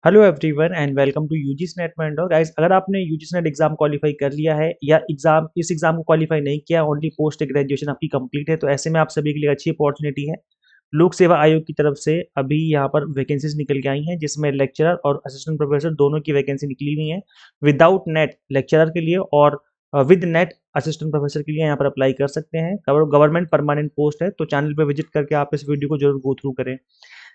Hello everyone and welcome to UGC NET mentor guys. अगर आपने UGC net exam qualify कर लिया है या इस एग्जाम को क्वालिफाई नहीं किया, ओनली पोस्ट ग्रेजुएशन आपकी कंप्लीट है, तो ऐसे में आप सभी के लिए अच्छी अपॉर्चुनिटी है। लोक सेवा आयोग की तरफ से अभी यहाँ पर वैकेंसीज निकल के आई हैं, जिसमें लेक्चरर और असिस्टेंट प्रोफेसर दोनों की वैकेंसी निकली हुई है। विदाउट नेट लेक्चरर के लिए और विद नेट असिस्टेंट प्रोफेसर के लिए यहाँ पर अप्लाई कर सकते हैं। गवर्नमेंट परमानेंट पोस्ट है, तो चैनल पर विजिट करके आप इस वीडियो को जरूर गो थ्रू करें।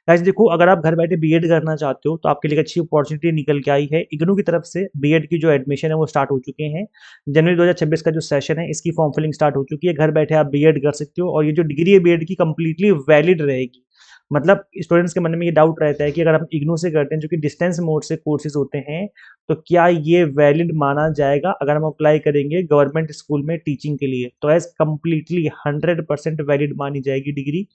गाइस देखो, अगर आप घर बैठे बीएड करना चाहते हो तो आपके लिए एक अच्छी अपॉर्चुनिटी निकल के आई है। इग्नू की तरफ से बीएड की जो एडमिशन है वो स्टार्ट हो चुके हैं। जनवरी 2026 का जो सेशन है, इसकी फॉर्म फिलिंग स्टार्ट हो चुकी है। घर बैठे आप बीएड कर सकते हो और ये जो डिग्री है बीएड की कंप्लीटली वैलिड रहेगी। मतलब स्टूडेंट्स के मन में ये डाउट रहता है कि अगर हम इग्नू से करते हैं, जो कि डिस्टेंस मोड से कोर्सेज होते हैं, तो क्या ये वैलिड माना जाएगा अगर हम अप्लाई करेंगे गवर्नमेंट स्कूल में टीचिंग के लिए? तो एज कंप्लीटली 100% वैलिड मानी जाएगी डिग्री।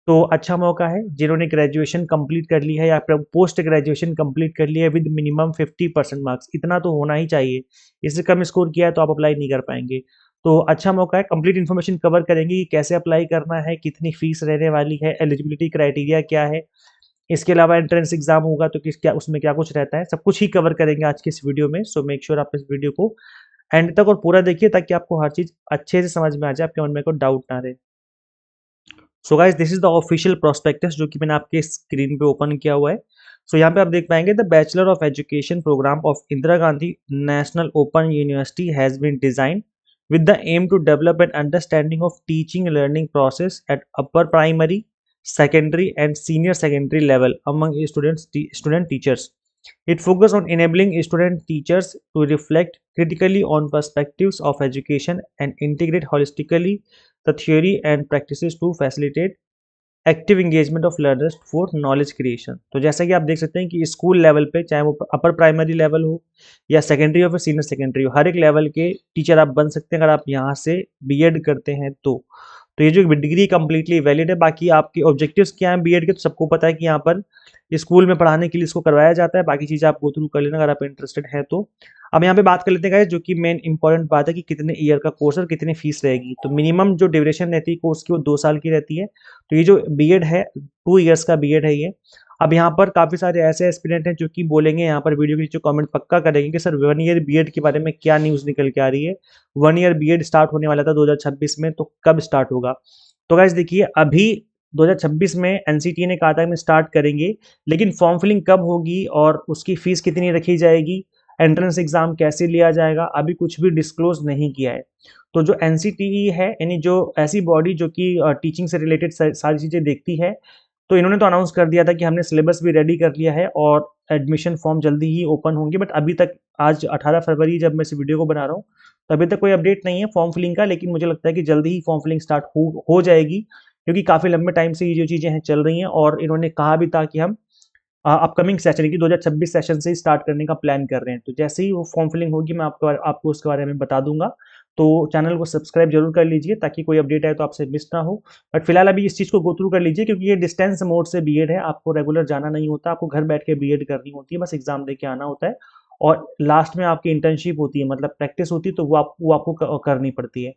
तो अच्छा मौका है जिन्होंने ग्रेजुएशन कंप्लीट कर ली है या पोस्ट ग्रेजुएशन कंप्लीट कर लिया है विद मिनिमम 50% मार्क्स, इतना तो होना ही चाहिए। इससे कम स्कोर किया है तो आप अप्लाई नहीं कर पाएंगे। तो अच्छा मौका है। कंप्लीट इन्फॉर्मेशन कवर करेंगे कि कैसे अप्लाई करना है, कितनी फीस रहने वाली है, एलिजिबिलिटी क्राइटेरिया क्या है, इसके अलावा एंट्रेंस एग्जाम होगा तो किस क्या उसमें क्या कुछ रहता है, सब कुछ ही कवर करेंगे आज के इस वीडियो में। सो मेक श्योर आप इस वीडियो को एंड तक और पूरा देखिए, ताकि आपको हर चीज अच्छे से समझ में आ जाए, आपके मन में कोई डाउट ना रहे। So guys, this is the official prospectus जो कि मैंने आपके स्क्रीन पे ओपन किया हुआ है। सो यहाँ पे आप देख पाएंगे, the bachelor of education programme of Indira Gandhi National Open University has been design with the aim to develop an understanding of teaching learning process at upper primary, secondary and senior secondary level among student teachers. It focuses on enabling student teachers to reflect critically on perspectives of education and integrate holistically the theory and practices to facilitate active engagement of learners for knowledge creation. तो जैसा कि आप देख सकते हैं कि school level पे, चाहे वो अपर प्राइमरी लेवल हो या सेकेंडरी हो फिर सीनियर सेकेंडरी हो, हर एक लेवल के टीचर आप बन सकते हैं अगर आप यहाँ से बीएड करते हैं तो ये जो डिग्री कंप्लीटली वैलिड है। बाकी आपके ऑब्जेक्टिव्स क्या हैं बीएड के, तो सबको पता है कि यहाँ पर स्कूल में पढ़ाने के लिए इसको करवाया जाता है। बाकी चीज़ आप गो थ्रू कर लेना अगर आप इंटरेस्टेड हैं तो। अब यहाँ पे बात कर लेते हैं गाइस, जो कि मेन इंपॉर्टेंट बात है कि कितने ईयर का कोर्स और कितनी फीस रहेगी। तो मिनिमम जो ड्यूरेशन रहती है कोर्स की वो 2 साल की रहती है। तो ये जो बीएड है 2 इयर्स का बीएड है ये। अब यहाँ पर काफी सारे ऐसे एस्पिरेंट हैं जो कि बोलेंगे यहाँ पर वीडियो के नीचे कमेंट पक्का करेंगे कि सर 1 ईयर बीएड के बारे में क्या न्यूज निकल के आ रही है। 1 ईयर बीएड स्टार्ट होने वाला था 2026 में, तो कब स्टार्ट होगा? तो गाइस देखिए, अभी 2026 में एनसीटी ने कहा था कि स्टार्ट करेंगे, लेकिन फॉर्म फिलिंग कब होगी और उसकी फीस कितनी रखी जाएगी, एंट्रेंस एग्जाम कैसे लिया जाएगा, अभी कुछ भी डिस्क्लोज नहीं किया है। तो जो एनसीटीई है, यानी जो ऐसी बॉडी जो कि टीचिंग से रिलेटेड सारी चीज़ें देखती है, तो इन्होंने तो अनाउंस कर दिया था कि हमने सिलेबस भी रेडी कर लिया है और एडमिशन फॉर्म जल्दी ही ओपन होंगे। बट अभी तक, आज 18 फरवरी जब मैं इस वीडियो को बना रहा हूँ, तो अभी तक कोई अपडेट नहीं है फॉर्म फिलिंग का। लेकिन मुझे लगता है कि जल्दी ही फॉर्म फिलिंग स्टार्ट हो जाएगी, क्योंकि काफ़ी लंबे टाइम से ये जो चीज़ें हैं चल रही हैं और इन्होंने कहा भी था कि हम अपकमिंग सेशन की 2026 सेशन से ही स्टार्ट करने का प्लान कर रहे हैं। तो जैसे ही वो फॉर्म फिलिंग होगी मैं आपको उसके बारे में बता दूंगा। तो चैनल को सब्सक्राइब जरूर कर लीजिए ताकि कोई अपडेट आए तो आपसे मिस ना हो। बट फिलहाल अभी इस चीज़ को गो थ्रू कर लीजिए, क्योंकि ये डिस्टेंस मोड से बीएड है, आपको रेगुलर जाना नहीं होता, आपको घर बैठ के बीएड करनी होती है, बस एग्जाम दे के आना होता है। और लास्ट में आपकी इंटर्नशिप होती है, मतलब प्रैक्टिस होती है, तो वो आपको करनी पड़ती है।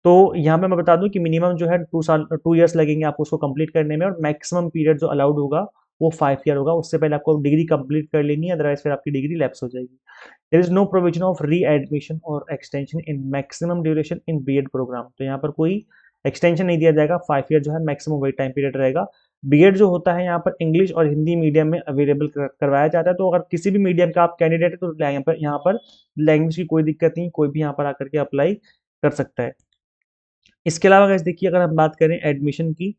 तो यहाँ पे मैं बता दूं कि मिनिमम जो है 2 इयर्स लगेंगे आपको उसको कंप्लीट करने में, और मैक्सिमम पीरियड जो अलाउड होगा वो 5 ईयर होगा। उससे पहले आपको डिग्री कंप्लीट कर लेनी है, अदरवाइज फिर आपकी डिग्री लैप्स हो जाएगी। There is no provision of re admission और extension in maximum duration in BEd program. तो यहाँ पर कोई एक्सटेंशन नहीं दिया जाएगा। 5 ईयर जो है मैक्सिमम वही टाइम पीरियड रहेगा। बीएड जो होता है यहाँ पर इंग्लिश और हिंदी मीडियम में अवेलेबल करवाया जाता है। तो अगर किसी भी मीडियम का आप कैंडिडेट है तो यहाँ पर लैंग्वेज की कोई दिक्कत नहीं, कोई भी यहाँ पर आकर के अप्लाई कर सकता है। इसके अलावा गाइस देखिए, अगर हम बात करें एडमिशन की,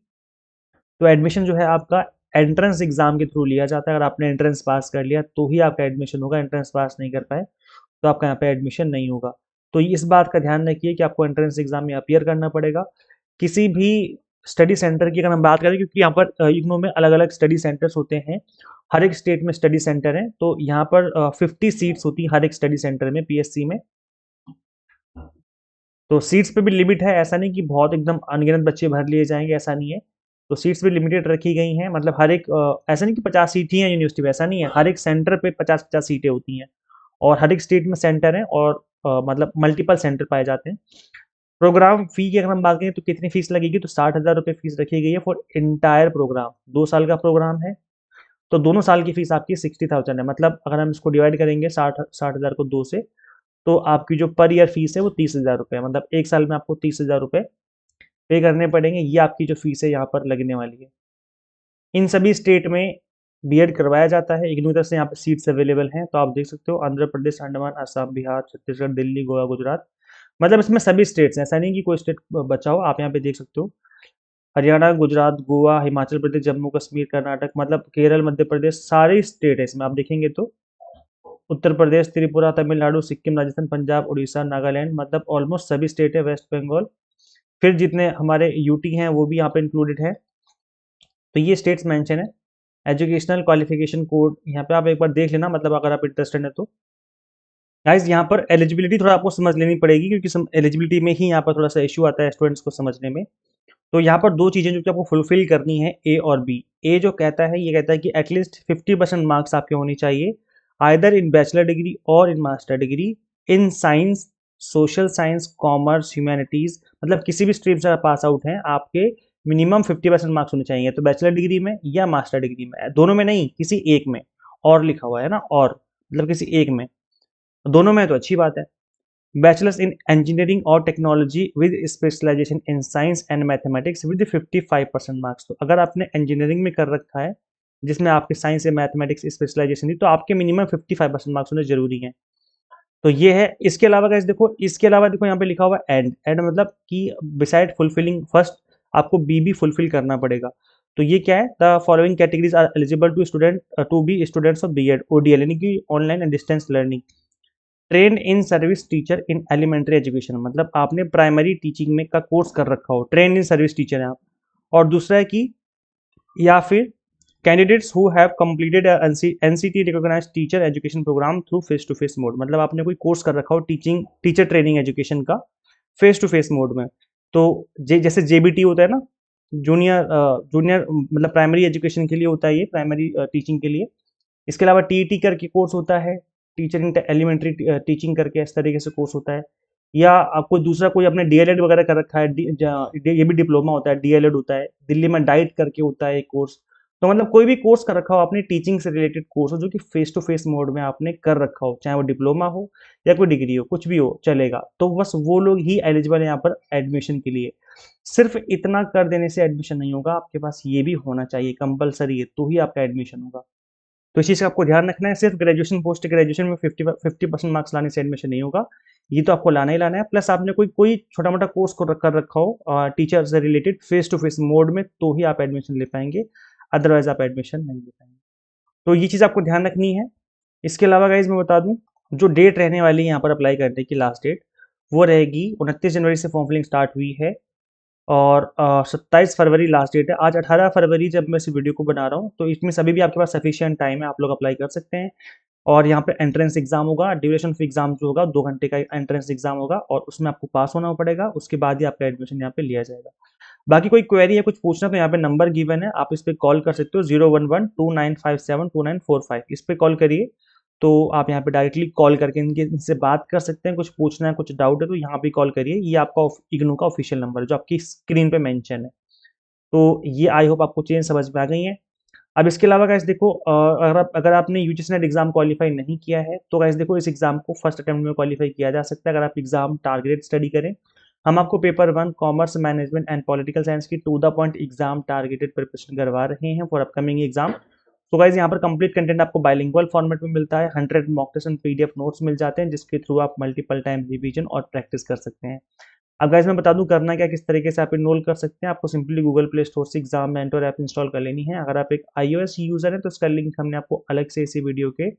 तो एडमिशन जो है आपका एंट्रेंस एग्जाम के थ्रू लिया जाता है। अगर आपने एंट्रेंस पास कर लिया तो ही आपका एडमिशन होगा, एंट्रेंस पास नहीं कर पाए तो आपका यहाँ पे एडमिशन नहीं होगा। तो इस बात का ध्यान रखिए कि आपको एंट्रेंस एग्जाम में अपीयर करना पड़ेगा। किसी भी स्टडी सेंटर की अगर हम बात करें, क्योंकि यहाँ पर इग्नू में अलग अलग स्टडी सेंटर्स होते हैं, हर एक स्टेट में स्टडी सेंटर है, तो यहाँ पर 50 सीट्स होती है हर एक स्टडी सेंटर में, पीएससी में। तो सीट्स पे भी लिमिट है, ऐसा नहीं कि बहुत एकदम अनगिनत बच्चे भर लिए जाएंगे, ऐसा नहीं है। तो सीट्स भी लिमिटेड रखी गई हैं, मतलब हर एक ऐसा नहीं कि 50 सीट ही है यूनिवर्सिटी में, ऐसा नहीं है। हर एक सेंटर पे 50-50 सीटें होती हैं और हर एक स्टेट में सेंटर है, और मतलब मल्टीपल सेंटर पाए जाते हैं। प्रोग्राम फी की अगर हम बात करें तो कितनी फीस लगेगी, तो 60,000 रुपये फीस रखी गई है फॉर इंटायर प्रोग्राम। 2 साल का प्रोग्राम है तो दोनों साल की फीस आपकी 60,000 है। मतलब अगर हम इसको डिवाइड करेंगे 60,000 को 2 से, तो आपकी जो पर ईयर फीस है वो 30,000 रुपये है। मतलब एक साल में आपको 30,000 रुपये पे करने पड़ेंगे। ये आपकी जो फीस है यहाँ पर लगने वाली है। इन सभी स्टेट में बीएड करवाया जाता है। इग्नू की तरफ से यहाँ पे सीट्स अवेलेबल हैं, तो आप देख सकते हो आंध्र प्रदेश, अंडमान, असम, बिहार, छत्तीसगढ़, दिल्ली, गोवा, गुजरात। मतलब इसमें सभी स्टेट्स हैं, ऐसा नहीं कि कोई स्टेट बचा हो। आप यहाँ पे देख सकते हो हरियाणा, गुजरात, गोवा, हिमाचल प्रदेश, जम्मू कश्मीर, कर्नाटक, मतलब केरल, मध्य प्रदेश, सारे स्टेट है इसमें आप देखेंगे तो। उत्तर प्रदेश, त्रिपुरा, तमिलनाडु, सिक्किम, राजस्थान, पंजाब, उड़ीसा, नागालैंड, मतलब ऑलमोस्ट सभी स्टेट है, वेस्ट बंगाल। फिर जितने हमारे यूटी हैं वो भी यहाँ पे इंक्लूडेड है। तो ये स्टेट्स मेंशन है। एजुकेशनल क्वालिफिकेशन कोड यहाँ पे आप एक बार देख लेना, मतलब अगर आप इंटरेस्टेड है तो। गाइस यहाँ पर एलिजिबिलिटी थोड़ा आपको समझ लेनी पड़ेगी, क्योंकि एलिजिबिलिटी में ही यहाँ पर थोड़ा सा इशू आता है स्टूडेंट्स को समझने में। तो यहाँ पर दो चीज़ें जो कि आपको फुलफिल करनी है, ए और बी। ए जो कहता है, ये कहता है कि एटलीस्ट 50% मार्क्स आपके होने चाहिए आइदर इन बैचलर डिग्री और in master degree in science, social science, commerce, humanities, मतलब किसी भी स्ट्रीम से पास आउट हैं आपके मिनिमम 50% मार्क्स होने चाहिए। तो बैचलर डिग्री में या मास्टर डिग्री में, दोनों में नहीं, किसी एक में। और लिखा हुआ है ना, और मतलब किसी एक में। दोनों में तो अच्छी बात है। बैचलर्स इन इंजीनियरिंग और technology with specialisation in science and mathematics with 55% marks. तो अगर आपने इंजीनियरिंग में कर रखा है जिसमें आपके साइंस या मैथमेटिक्स स्पेशलाइजेशन थी, तो आपके मिनिमम 55% मार्क्स होने जरूरी हैं। तो ये है। इसके अलावा गाइस देखो, इसके अलावा देखो यहाँ पे लिखा हुआ एंड एंड, मतलब कि बिसाइड फुलफिलिंग फर्स्ट, आपको बी भी फुलफिल करना पड़ेगा। तो ये क्या है, the following categories are eligible to student to be students of BEd ODL, यानी कि online and distance learning. Train in service teacher in elementary education, मतलब आपने प्राइमरी टीचिंग में का कोर्स कर रखा हो, ट्रेन इन सर्विस टीचर है आप। और दूसरा है कि या फिर candidates who have completed NCT recognised teacher education programme through face to face mode, मतलब आपने कोई कोर्स कर रखा हो टीचर ट्रेनिंग एजुकेशन का फेस टू फेस मोड में। तो जैसे जेबीटी होता है ना, जूनियर मतलब प्राइमरी एजुकेशन के लिए होता है, ये प्राइमरी टीचिंग के लिए। इसके अलावा टीईटी करके कोर्स होता है, टीचर इन एलिमेंट्री टीचिंग करके इस तरीके से कोर्स होता है। या आपको दूसरा कोई अपने डीएलएड वगैरह कर रखा है, ये भी डिप्लोमा होता है, डीएलएड होता है। दिल्ली में डाइट करके होता है एक कोर्स। तो मतलब कोई भी कोर्स कर रखा हो आपने, टीचिंग से रिलेटेड कोर्स हो जो कि फेस टू फेस मोड में आपने कर रखा हो, चाहे वो डिप्लोमा हो या कोई डिग्री हो, कुछ भी हो चलेगा। तो बस वो लोग ही एलिजिबल है यहाँ पर एडमिशन के लिए। सिर्फ इतना कर देने से एडमिशन नहीं होगा, आपके पास ये भी होना चाहिए, कंपलसरी है, तो ही आपका एडमिशन होगा। तो इस चीज़ का आपको ध्यान रखना है। सिर्फ ग्रेजुएशन पोस्ट ग्रेजुएशन में 50% मार्क्स लाने से एडमिशन नहीं होगा, ये तो आपको लाना ही लाना है। प्लस आपने कोई कोई छोटा मोटा कोर्स को कर रखा हो टीचर से related face to face mode में, तो ही आप एडमिशन ले पाएंगे, अदरवाइज आप एडमिशन नहीं ले पाएंगे। तो ये चीज़ आपको ध्यान रखनी है। इसके अलावा गाइज मैं बता दूं, जो डेट रहने वाली है यहाँ पर अप्लाई करने की लास्ट डेट, वो रहेगी 29 जनवरी से फॉर्म फिलिंग स्टार्ट हुई है, और 27 फरवरी लास्ट डेट है। आज 18 फरवरी जब मैं इस वीडियो को बना रहा हूँ, तो इसमें सभी भी आपके पास सफिशिएंट टाइम है, आप लोग अप्लाई कर सकते हैं। और यहाँ पे एंट्रेंस एग्जाम होगा, ड्यूरेशन ऑफ एग्जाम जो होगा 2 घंटे का एंट्रेंस एग्जाम होगा, और उसमें आपको पास होना पड़ेगा, उसके बाद ही आपका एडमिशन यहाँ पे लिया जाएगा। बाकी कोई क्वेरी है, कुछ पूछना, तो यहाँ पे नंबर गिवन है, आप इस पर कॉल कर सकते हो, 01129572945, इस पर कॉल करिए। तो आप यहाँ पे डायरेक्टली कॉल करके इनसे बात कर सकते हैं। कुछ पूछना है, कुछ डाउट है, तो यहाँ पे कॉल करिए। ये आपका इग्नू का ऑफिशियल नंबर है जो आपकी स्क्रीन पे मेंशन है। तो ये आई होप आपको चीज़ें समझ में आ गई हैं। अब इसके अलावा गाइस देखो, अगर आपने यूजीसी नेट एग्जाम क्वालिफाई नहीं किया है, तो गाइस देखो, इस एग्जाम को फर्स्ट अटेम्प्ट में क्वालिफाई किया जा सकता है अगर आप एग्जाम टारगेटेड स्टडी करें। हम आपको paper 1 commerce management and political science की to the point exam targeted preparation करवा रहे हैं फॉर अपकमिंग एग्जाम। तो गाइज यहाँ पर कंप्लीट कंटेंट आपको बाइलिंगुअल फॉर्मेट में मिलता है, 100 mock test and PDF notes मिल जाते हैं, जिसके थ्रू आप मल्टीपल टाइम रिवीजन और प्रैक्टिस कर सकते हैं। अब गाइज मैं बता दूं करना क्या, किस तरीके से आप इनरोल कर सकते हैं। आपको सिंपली गूगल प्ले स्टोर से एग्जाम मेंटर ऐप इंस्टॉल कर लेनी है। अगर आप एक iOS यूजर है तो इसका लिंक हमने आपको अलग से इसी वीडियो के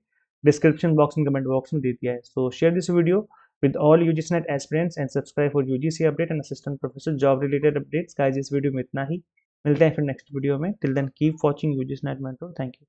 डिस्क्रिप्शन बॉक्स में, कमेंट बॉक्स में दे दिया है। सो share this video with all UGC NET aspirants and subscribe for UGC update and assistant professor job related updates। Guys इस वीडियो में इतना ही, मिलते हैं फिर नेक्स्ट वीडियो में। Till then keep watching UGC NET Mentor। Thank you.